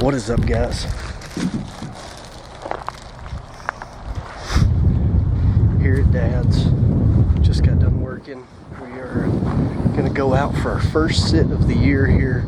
What is up, guys? Here at Dad's, just got done working. We are gonna go out for our first sit of the year here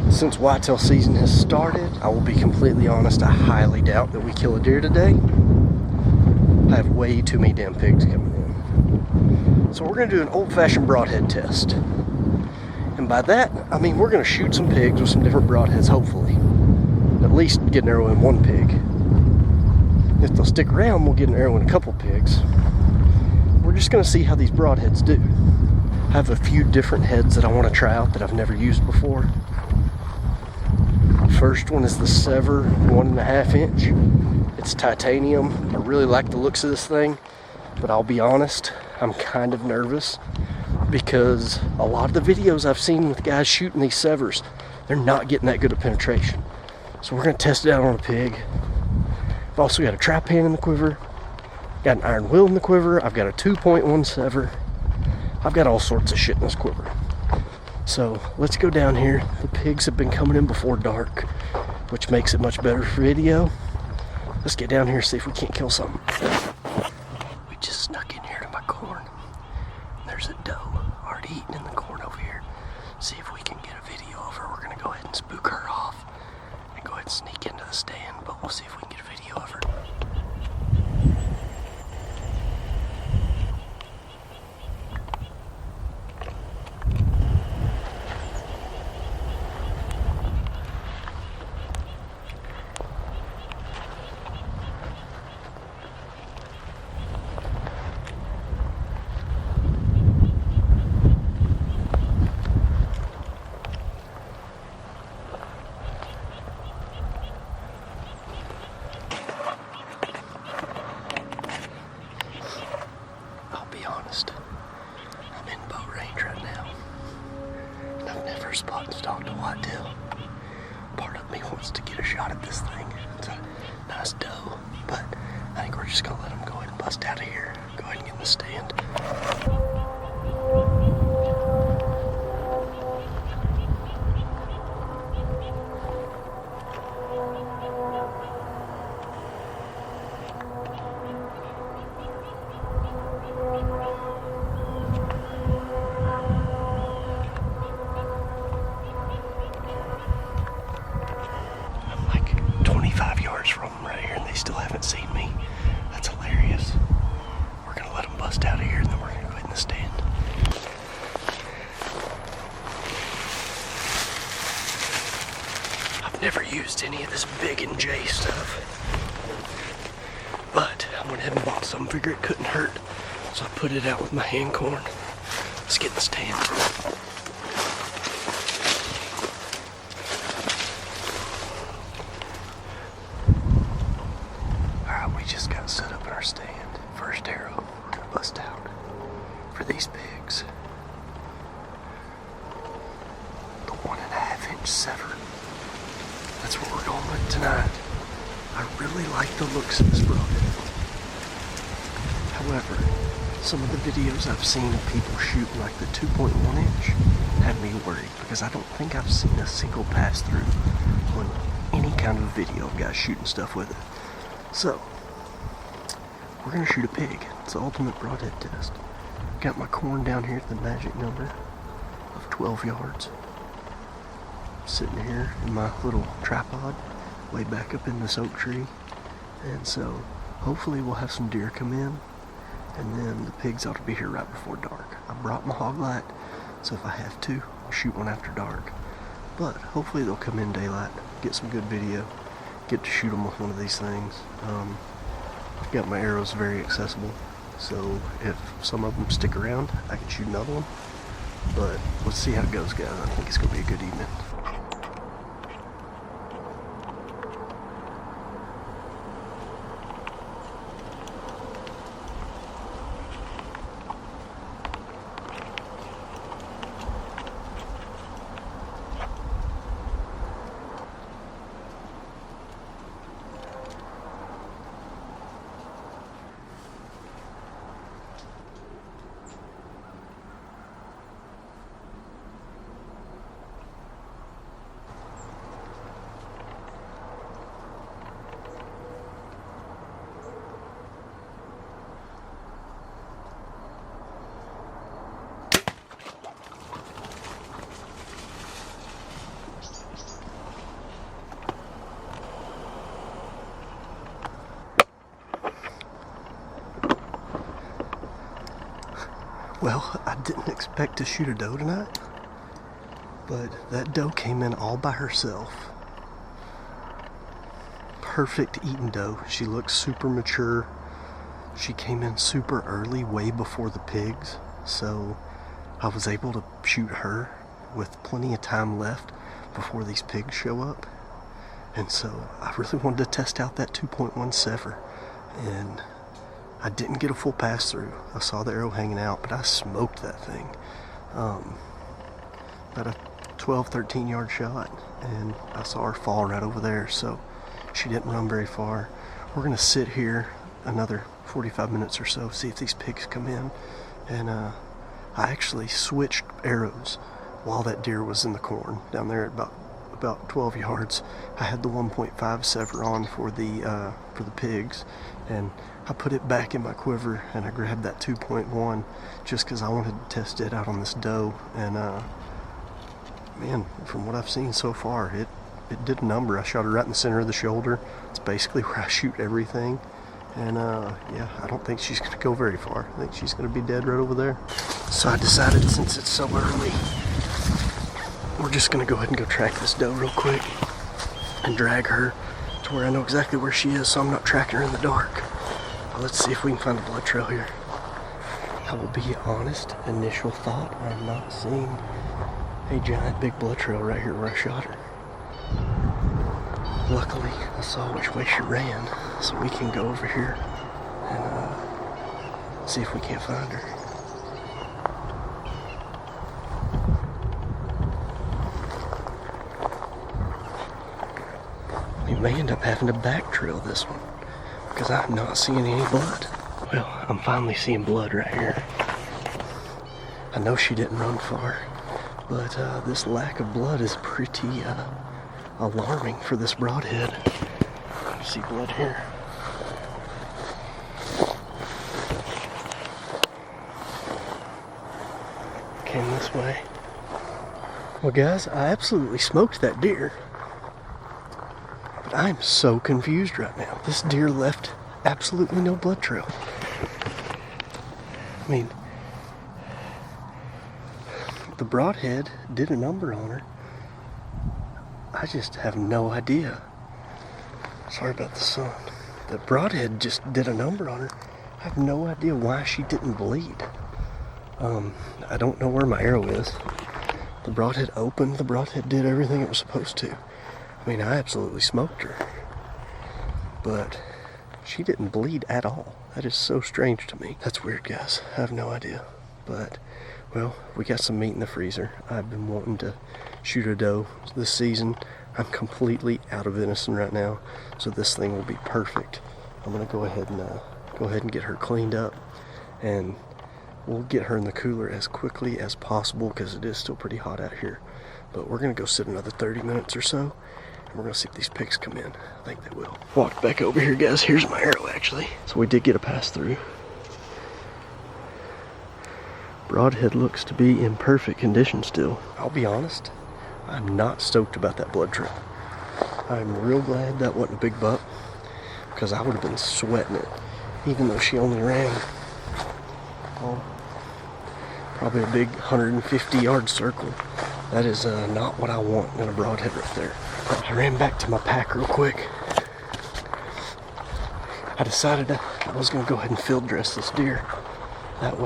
since whitetail season has started. I will be completely honest, I highly doubt that we kill a deer today. I have way too many damn pigs coming in. So we're gonna do an old-fashioned broadhead test. And by that, I mean we're gonna shoot some pigs with some different broadheads, hopefully. At least get an arrow in one pig. If they'll stick around, we'll get an arrow in a couple pigs. We're just gonna see how these broadheads do. I have a few different heads that I want to try out that I've never used before. First one is the Sevr 1.5 inch. It's titanium. I really like the looks of this thing, but I'll be honest, I'm kind of nervous because a lot of the videos I've seen with guys shooting these Sevrs, they're not getting that good of penetration. So we're gonna test it out on a pig. I've also got a trap pan in the quiver, got an iron will in the quiver, I've got a 2.1 Sevr. I've got all sorts of shit in this quiver. So let's go down here. The pigs have been coming in before dark, which makes it much better for video. Let's get down here and see if we can't kill something. We just snuck in here to my corn. There's a doe already eating in the corn over here. See if we can get a video of her. We're gonna go ahead and spook her off and go ahead and sneak into the stand, but we'll see if we can get a video of her. I'm in bow range right now, and I've never spot and stalked a whitetail. Part of me wants to get a shot at this thing. It's a nice doe, but I think we're just gonna let him go ahead and bust out of here. Go ahead and get in the stand. From them right here, and they still haven't seen me. That's hilarious. We're gonna let them bust out of here, and then we're gonna go ahead in the stand. I've never used any of this Big and J stuff, but I went ahead and bought some. Figured it couldn't hurt, so I put it out with my hand corn. Let's get in the stand. Just got set up in our stand. First arrow, we're gonna bust out for these pigs. The 1.5 inch Sevr. That's what we're going with tonight. I really like the looks of this broadhead. However, some of the videos I've seen of people shooting like the 2.1 inch have me worried because I don't think I've seen a single pass through on any kind of video of guys shooting stuff with it. So, we're gonna shoot a pig. It's the ultimate broadhead test. Got my corn down here at the magic number of 12 yards. Sitting here in my little tripod, way back up in this oak tree. And so, hopefully we'll have some deer come in, and then the pigs ought to be here right before dark. I brought my hog light, so if I have to, I'll shoot one after dark. But hopefully they'll come in daylight, get some good video, get to shoot them with one of these things. I've got my arrows very accessible, so if some of them stick around, I can shoot another one. But let's see how it goes, guys. I think it's going to be a good evening. Well, I didn't expect to shoot a doe tonight, but that doe came in all by herself. Perfect eating doe. She looks super mature. She came in super early, way before the pigs, so I was able to shoot her with plenty of time left before these pigs show up. And so I really wanted to test out that 2.1 Sevr, and I didn't get a full pass through. I saw the arrow hanging out, but I smoked that thing. About a 12-13 yard shot, and I saw her fall right over there, so she didn't run very far. We're gonna sit here another 45 minutes or so, see if these pigs come in. And I actually switched arrows while that deer was in the corn down there at about 12 yards. I had the 1.5 Sevr on for the pigs, and I put it back in my quiver, and I grabbed that 2.1 just because I wanted to test it out on this doe. And man, from what I've seen so far, it did a number. I shot her right in the center of the shoulder. It's basically where I shoot everything. And yeah, I don't think she's gonna go very far. I think she's gonna be dead right over there. So I decided, since it's so early, we're just gonna go ahead and go track this doe real quick and drag her to where I know exactly where she is, so I'm not tracking her in the dark. But let's see if we can find a blood trail here. I will be honest, initial thought, I'm not seeing a giant big blood trail right here where I shot her. Luckily, I saw which way she ran, so we can go over here and see if we can't find her. We may end up having to back trail this one, because I'm not seeing any blood. Well, I'm finally seeing blood right here. I know she didn't run far, but this lack of blood is pretty alarming for this broadhead. I see blood here. Came this way. Well guys, I absolutely smoked that deer. But I'm so confused right now. This deer left absolutely no blood trail. I mean, the broadhead did a number on her. I just have no idea. Sorry about the sun. The broadhead just did a number on her. I have no idea why she didn't bleed. I don't know where my arrow is. The broadhead opened. The broadhead did everything it was supposed to. I mean, I absolutely smoked her. But she didn't bleed at all. That is so strange to me. That's weird, guys. I have no idea. But, well, we got some meat in the freezer. I've been wanting to shoot a doe this season. I'm completely out of venison right now, so this thing will be perfect. I'm gonna go ahead and get her cleaned up, and we'll get her in the cooler as quickly as possible because it is still pretty hot out here. But we're gonna go sit another 30 minutes or so, and we're gonna see if these pigs come in. I think they will. Walked back over here, guys. Here's my arrow, actually. So we did get a pass through. Broadhead looks to be in perfect condition still. I'll be honest, I'm not stoked about that blood trail. I'm real glad that wasn't a big buck, because I would have been sweating it, even though she only ran, oh, probably a big 150-yard circle. That is not what I want in a broadhead right there. I ran back to my pack real quick. I decided I was going to go ahead and field dress this deer. That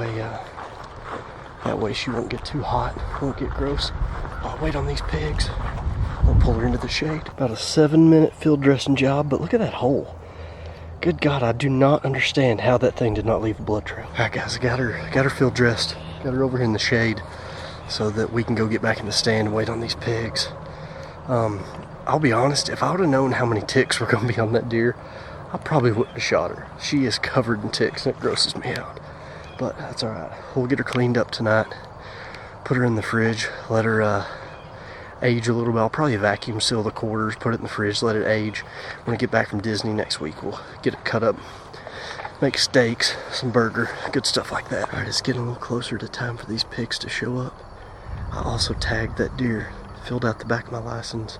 way she won't get too hot, won't get gross. I'll wait on these pigs. I'll pull her into the shade. About a 7-minute field dressing job, but look at that hole. Good God, I do not understand how that thing did not leave a blood trail. All right, guys, I got her field dressed. Got her over here in the shade so that we can go get back in the stand and wait on these pigs. I'll be honest, if I would have known how many ticks were going to be on that deer, I probably wouldn't have shot her. She is covered in ticks and it grosses me out. But that's alright. We'll get her cleaned up tonight, put her in the fridge, let her age a little bit. I'll probably vacuum seal the quarters, put it in the fridge, let it age. When I get back from Disney next week, we'll get it cut up, make steaks, some burger, good stuff like that. Alright, it's getting a little closer to time for these pigs to show up. I also tagged that deer, filled out the back of my license,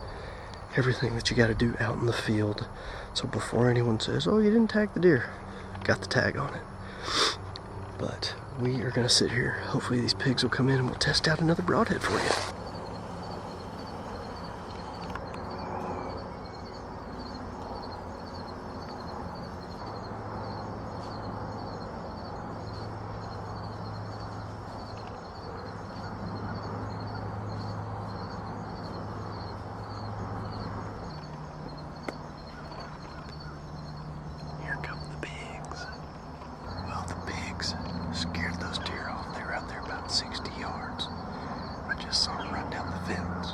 everything that you got to do out in the field. So before anyone says, oh, you didn't tag the deer, got the tag on it. But we are gonna sit here. Hopefully these pigs will come in and we'll test out another broadhead for you. Here come the pigs. Well, the pigs scared those deer off. They were out there about 60 yards. I just saw them run down the fence.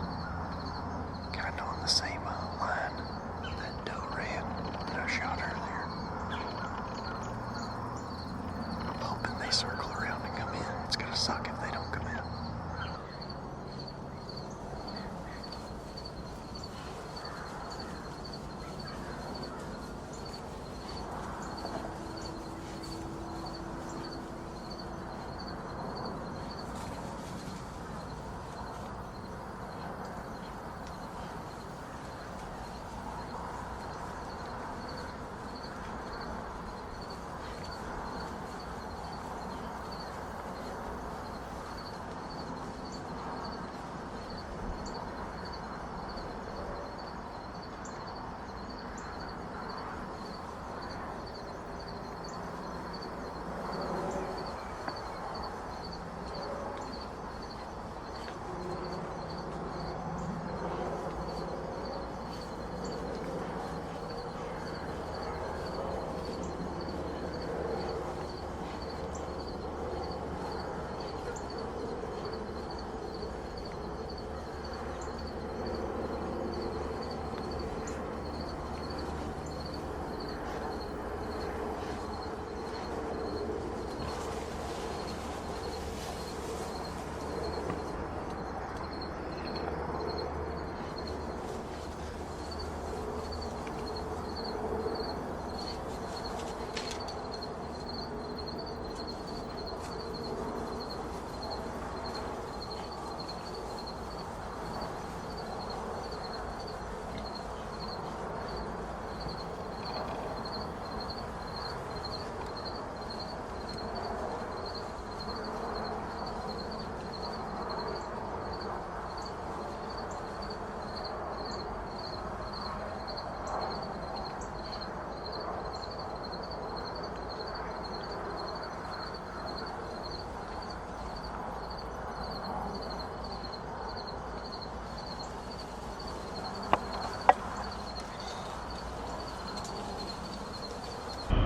Kind of on the same line that doe ran that I shot earlier. I'm hoping they circle around and come in. It's gonna suck if they don't come in.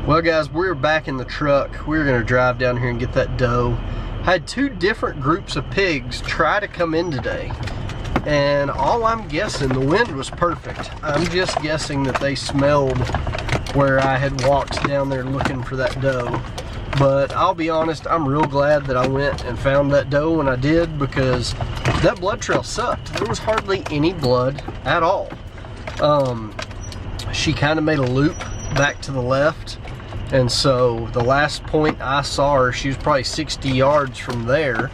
Well guys, we're back in the truck. We're gonna drive down here and get that doe. I had two different groups of pigs try to come in today, and all I'm guessing, the wind was perfect. I'm just guessing that they smelled where I had walked down there looking for that doe. But I'll be honest, I'm real glad that I went and found that doe when I did, because that blood trail sucked. There was hardly any blood at all. She kind of made a loop back to the left, and so the last point I saw her, she was probably 60 yards from there,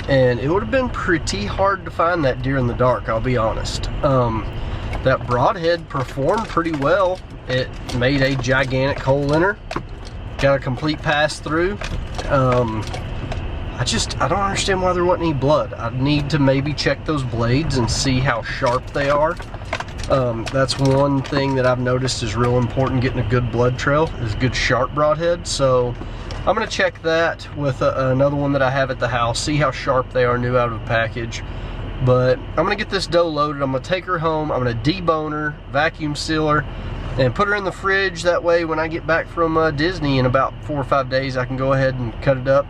and it would have been pretty hard to find that deer in the dark, I'll be honest. That broadhead performed pretty well. It made a gigantic hole in her, got a complete pass through. I don't understand why there wasn't any blood. I need to maybe check those blades and see how sharp they are. That's one thing that I've noticed is real important, getting a good blood trail, is good sharp broadhead. So I'm gonna check that with another one that I have at the house, see how sharp they are new out of the package. But I'm gonna get this doe loaded. I'm gonna take her home, I'm gonna debone her, vacuum seal her, and put her in the fridge. That way when I get back from Disney in about 4 or 5 days, I can go ahead and cut it up,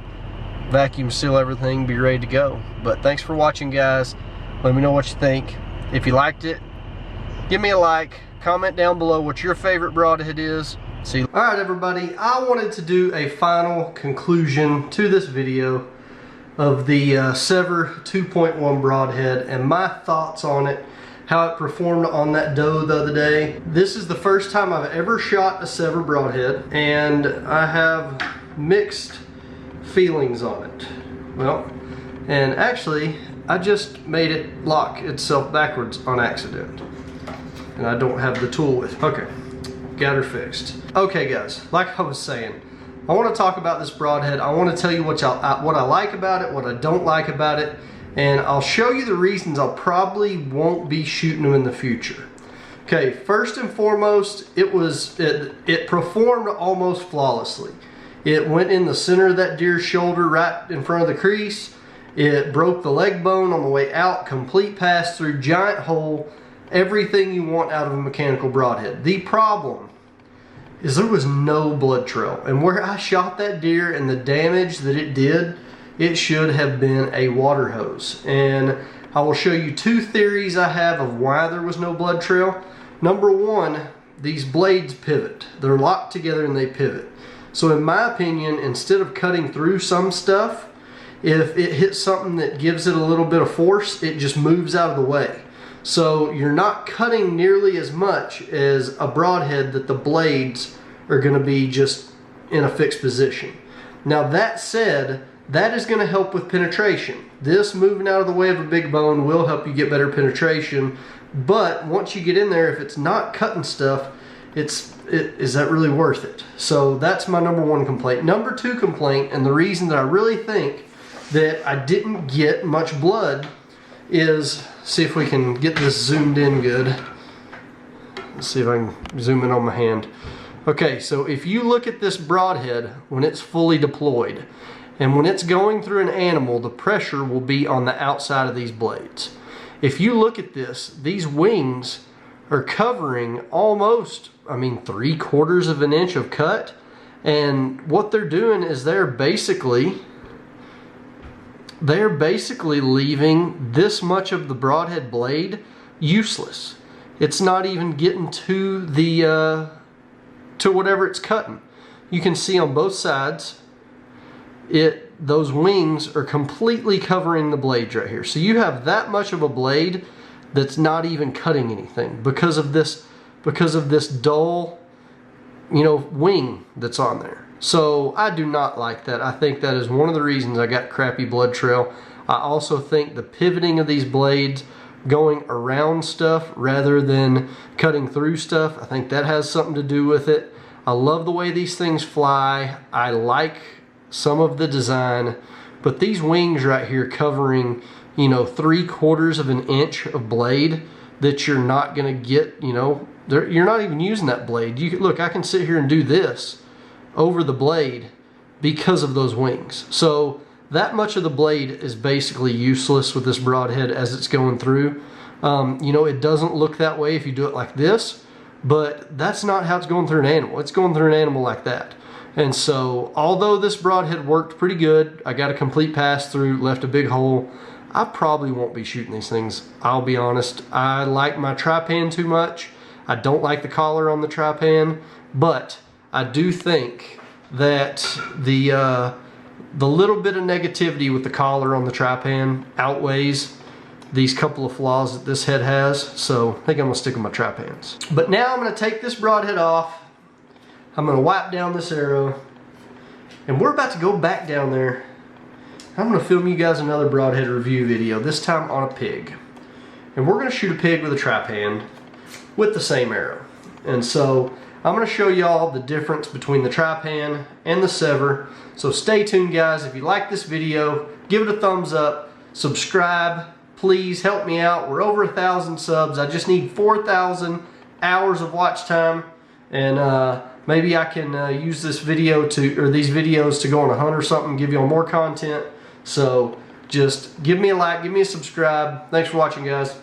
vacuum seal everything, be ready to go. But thanks for watching, guys. Let me know what you think. If you liked it, give me a like, comment down below what your favorite broadhead is. See you. All right, everybody, I wanted to do a final conclusion to this video of the Sevr 2.1 broadhead and my thoughts on it, how it performed on that doe the other day. This is the first time I've ever shot a Sevr broadhead, and I have mixed feelings on it. Well, and actually, I just made it lock itself backwards on accident. And I don't have the tool with. Okay, got her fixed. Okay guys, like I was saying, I want to talk about this Broadhead. I want to tell you what I like about it, what I don't like about it, and I'll show you the reasons I'll probably won't be shooting them in the future. Okay, first and foremost, it performed almost flawlessly. It went in the center of that deer's shoulder right in front of the crease. It broke the leg bone on the way out, complete pass through, giant hole, everything you want out of a mechanical Broadhead. The problem is there was no blood trail, and where I shot that deer and the damage that it did, it should have been a water hose. And I will show you two theories I have of why there was no blood trail. Number one, these blades pivot. They're locked together and they pivot. So in my opinion, instead of cutting through some stuff, if it hits something that gives it a little bit of force, it just moves out of the way. So you're not cutting nearly as much as a Broadhead that the blades are going to be just in a fixed position. Now that said, that is going to help with penetration. This moving out of the way of a big bone will help you get better penetration, but once you get in there, if it's not cutting stuff, is that really worth it? So that's my number one complaint. Number two complaint, and the reason that I really think that I didn't get much blood is, see if we can get this zoomed in good. Let's see if I can zoom in on my hand. Okay, so if you look at this Broadhead when it's fully deployed, and when it's going through an animal, the pressure will be on the outside of these blades. If you look at this, these wings are covering almost, I mean, 3/4 of an inch of cut. And what they're doing is they're basically leaving this much of the Broadhead blade useless. It's not even getting to the to whatever it's cutting. You can see on both sides, those wings are completely covering the blades right here. So you have that much of a blade that's not even cutting anything because of this dull, wing that's on there. So I do not like that. I think that is one of the reasons I got crappy blood trail. I also think the pivoting of these blades, going around stuff rather than cutting through stuff, I think that has something to do with it. I love the way these things fly. I like some of the design, but these wings right here covering 3/4 of an inch of blade that you're not gonna get, you're not even using that blade. Look, I can sit here and do this over the blade because of those wings. So that much of the blade is basically useless with this Broadhead as it's going through. It doesn't look that way if you do it like this, but that's not how it's going through an animal. It's going through an animal like that. And so, although this Broadhead worked pretty good, I got a complete pass through, left a big hole, I probably won't be shooting these things, I'll be honest. I like my tri-pan too much. I don't like the collar on the tri-pan, but I do think that the little bit of negativity with the collar on the tri-pan outweighs these couple of flaws that this head has. So I think I'm gonna stick with my tri-pans. But now I'm gonna take this Broadhead off. I'm gonna wipe down this arrow, and we're about to go back down there. I'm gonna film you guys another Broadhead review video, this time on a pig. And we're gonna shoot a pig with a tri-pan with the same arrow. And so I'm gonna show y'all the difference between the tri-pan and the Sevr. So stay tuned, guys. If you like this video, give it a thumbs up, subscribe, please help me out. We're over 1,000 subs. I just need 4,000 hours of watch time, and maybe I can use this video these videos to go on a hunt or something, give y'all more content. So just give me a like, give me a subscribe. Thanks for watching, guys.